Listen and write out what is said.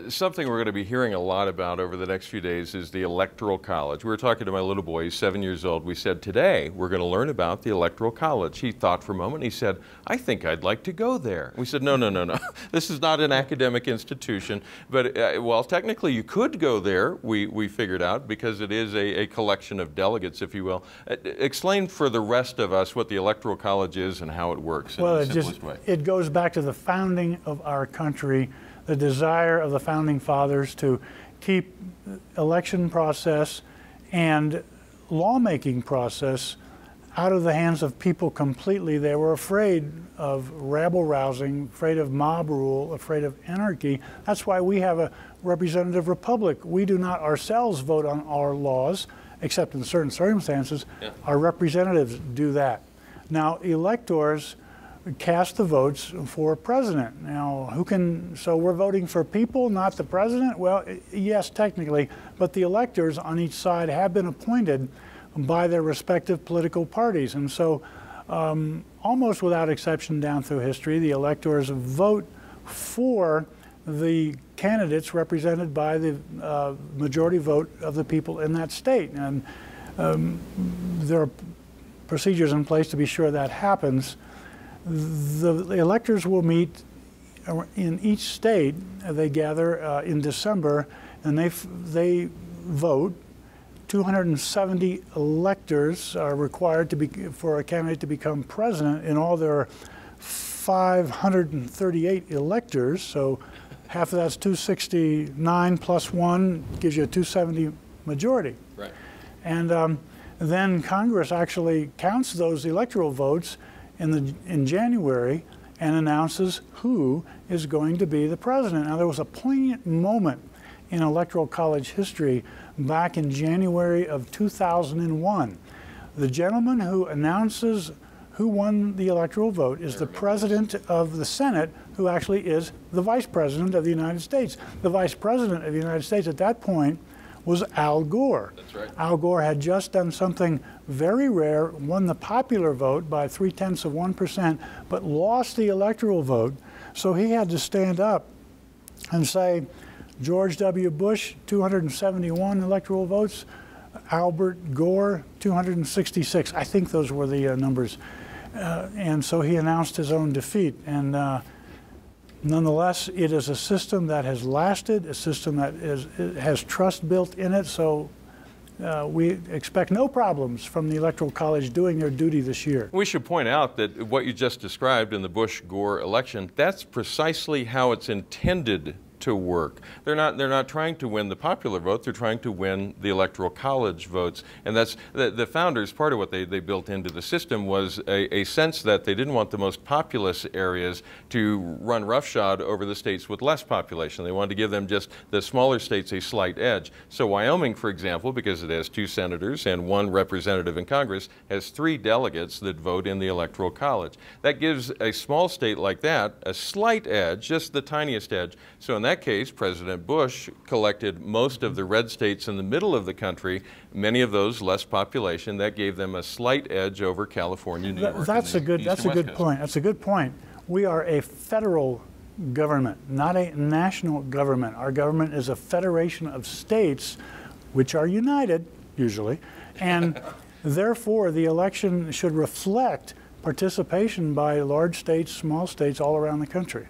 Something we're going to be hearing a lot about over the next few days is the Electoral College. We were talking to my little boy, he's 7 years old. We said, today we're going to learn about the Electoral College. He thought for a moment, he said, I think I'd like to go there. We said, no, no, no, no. This is not an academic institution. But, well, technically you could go there, we figured out, because it is a collection of delegates, if you will. Explain for the rest of us what the Electoral College is and how it works in the simplest way. It goes back to the founding of our country, the desire of the Founding Fathers to keep election process and lawmaking process out of the hands of people completely. They were afraid of rabble-rousing, afraid of mob rule, afraid of anarchy. That's why we have a representative republic. We do not ourselves vote on our laws, except in certain circumstances. Yeah. Our representatives do that. Now, electors cast the votes for president. Now, so we're voting for people, not the president? Well, yes, technically, but the electors on each side have been appointed by their respective political parties. And so, almost without exception down through history, the electors vote for the candidates represented by the majority vote of the people in that state. And there are procedures in place to be sure that happens. The electors will meet in each state. They gather in December, and they vote. 270 electors are required for a candidate to become president. In all, there are 538 electors, so half of that's 269 plus 1 gives you a 270 majority. Right. And then Congress actually counts those electoral votes in January and announces who is going to be the president. Now, there was a poignant moment in Electoral College history back in January of 2001. The gentleman who announces who won the electoral vote is the president of the Senate, who actually is the vice president of the United States. The vice president of the United States at that point was Al Gore. That's right. Al Gore had just done something very rare, won the popular vote by 0.3%, but lost the electoral vote. So he had to stand up and say, George W. Bush, 271 electoral votes, Albert Gore, 266. I think those were the numbers. And so he announced his own defeat. And nonetheless, it is a system that has lasted, a system that has trust built in it. So we expect no problems from the Electoral College doing their duty this year. We should point out that what you just described in the Bush-Gore election, that's precisely how it's intended to work. They're not trying to win the popular vote, they're trying to win the Electoral College votes. And that's the founders, part of what they built into the system was a sense that they didn't want the most populous areas to run roughshod over the states with less population. They wanted to give them just the smaller states a slight edge. So Wyoming, for example, because it has 2 senators and 1 representative in Congress, has 3 delegates that vote in the Electoral College. That gives a small state like that a slight edge, just the tiniest edge. So in that case, President Bush collected most of the red states in the middle of the country, many of those less population. That gave them a slight edge over California, New York. That's a good point. That's a good point. We are a federal government, not a national government. Our government is a federation of states, which are united, usually, and therefore the election should reflect participation by large states, small states all around the country.